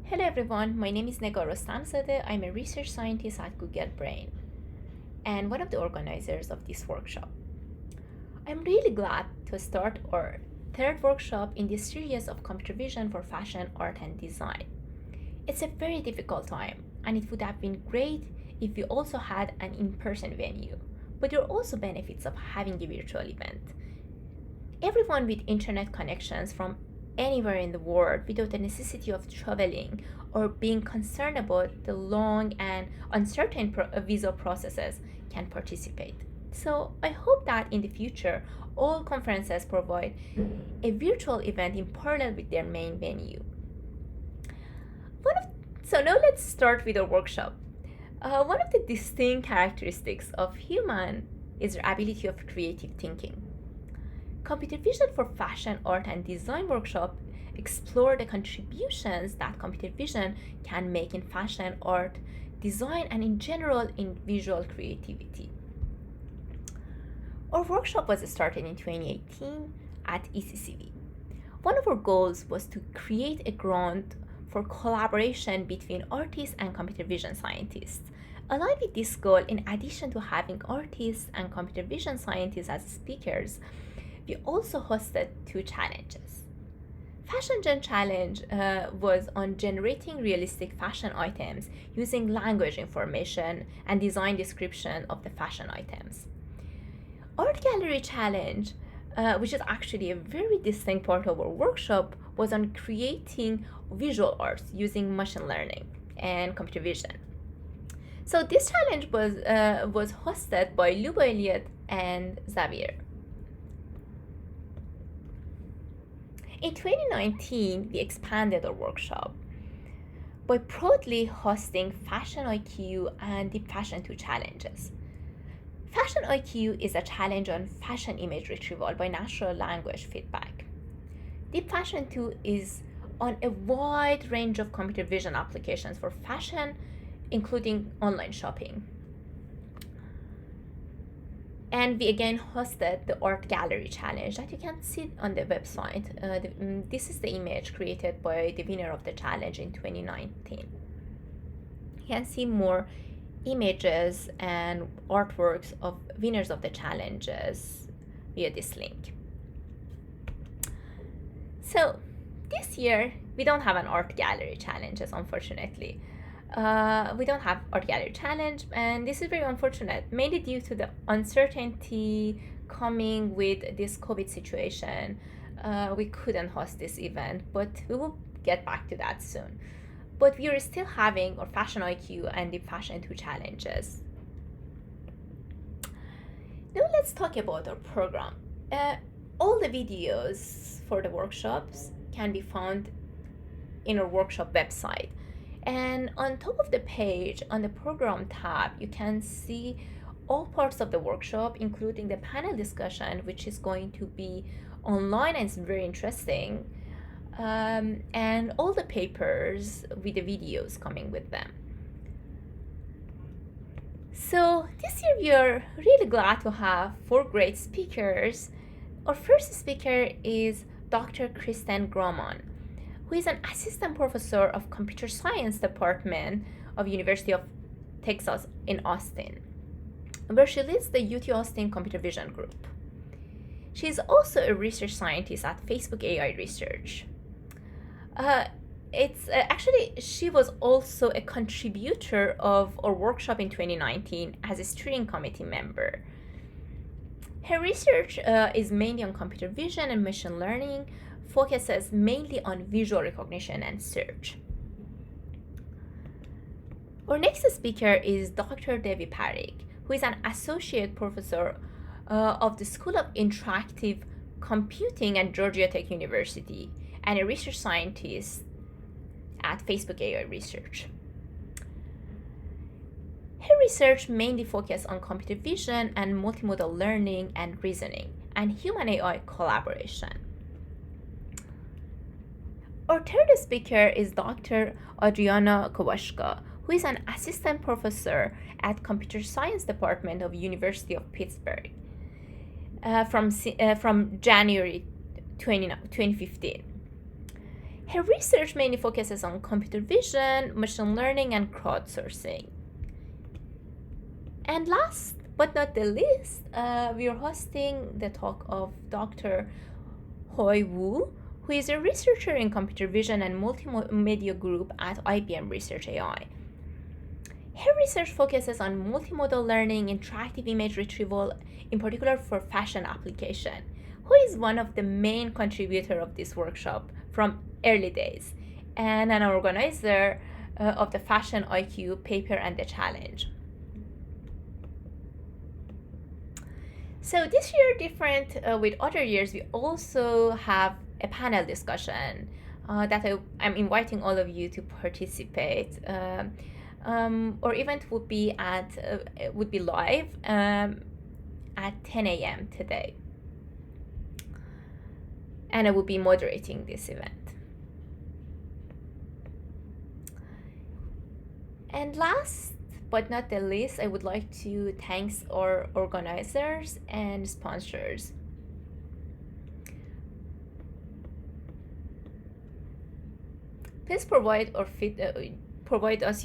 Hello everyone, my name is Negar Rostamzadeh. I'm a research scientist at Google Brain and one of the organizers of this workshop. I'm really glad to start our third workshop in this series of computer vision for fashion, art, and design. It's a very difficult time, and it would have been great if we also had an in-person venue. But there are also benefits of having a virtual event. Everyone with internet connections from anywhere in the world without the necessity of traveling or being concerned about the long and uncertain visa processes can participate. So I hope that in the future, all conferences provide a virtual event in parallel with their main venue. So now let's start with our workshop. One of the distinct characteristics of human is their ability of creative thinking. Computer Vision for Fashion, Art, and Design workshop explore the contributions that computer vision can make in fashion, art, design, and in general in visual creativity. Our workshop was started in 2018 at ECCV. One of our goals was to create a ground for collaboration between artists and computer vision scientists. Aligned with this goal, in addition to having artists and computer vision scientists as speakers, we also hosted two challenges. Fashion Gen Challenge was on generating realistic fashion items using language information and design description of the fashion items. Art Gallery Challenge, which is actually a very distinct part of our workshop, was on creating visual arts using machine learning and computer vision. So this challenge was hosted by Lubo Elliott and Xavier. In 2019, we expanded our workshop by proudly hosting Fashion IQ and Deep Fashion 2 challenges. Fashion IQ is a challenge on fashion image retrieval by natural language feedback. Deep Fashion 2 is on a wide range of computer vision applications for fashion, including online shopping. And we again hosted the Art Gallery Challenge that you can see on the website. This is the image created by the winner of the challenge in 2019. You can see more images and artworks of winners of the challenges via this link. So this year, we don't have an Art Gallery Challenges, unfortunately. We don't have Art Gallery Challenge, and this is very unfortunate, mainly due to the uncertainty coming with this COVID situation. We couldn't host this event, but we will get back to that soon. But we are still having our Fashion IQ and the Fashion 2 challenges. Now let's talk about our program. All the videos for the workshops can be found in our workshop website. And on top of the page, on the program tab, you can see all parts of the workshop, including the panel discussion, which is going to be online and it's very interesting, and all the papers with the videos coming with them. So this year we are really glad to have 4 great speakers. Our first speaker is Dr. Kristen Grumman, who is an assistant professor of computer science department of University of Texas in Austin, where she leads the UT Austin Computer Vision Group. She is also a research scientist at Facebook AI Research. Actually, she was also a contributor of our workshop in 2019 as a steering committee member. Her research is mainly on computer vision and machine learning, focuses mainly on visual recognition and search. Our next speaker is Dr. Devi Parikh, who is an associate professor of the School of Interactive Computing at Georgia Tech University and a research scientist at Facebook AI Research. Her research mainly focuses on computer vision and multimodal learning and reasoning and human AI collaboration. Our third speaker is Dr. Adriana Kowalska, who is an assistant professor at Computer Science Department of University of Pittsburgh from January 2015. Her research mainly focuses on computer vision, machine learning, and crowdsourcing. And last but not the least, we are hosting the talk of Dr. Hoi Wu, who is a researcher in computer vision and multimedia group at IBM Research AI. Her research focuses on multimodal learning, interactive image retrieval, in particular for fashion application. Who is one of the main contributor of this workshop from early days and an organizer of the Fashion IQ paper and the challenge. So this year, different with other years, we also have a panel discussion that I'm inviting all of you to participate. Our event would be live at 10 a.m. today, and I will be moderating this event. And last but not the least, I would like to thank our organizers and sponsors. Please provide us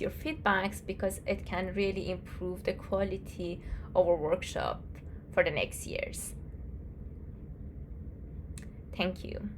your feedbacks because it can really improve the quality of our workshop for the next years. Thank you.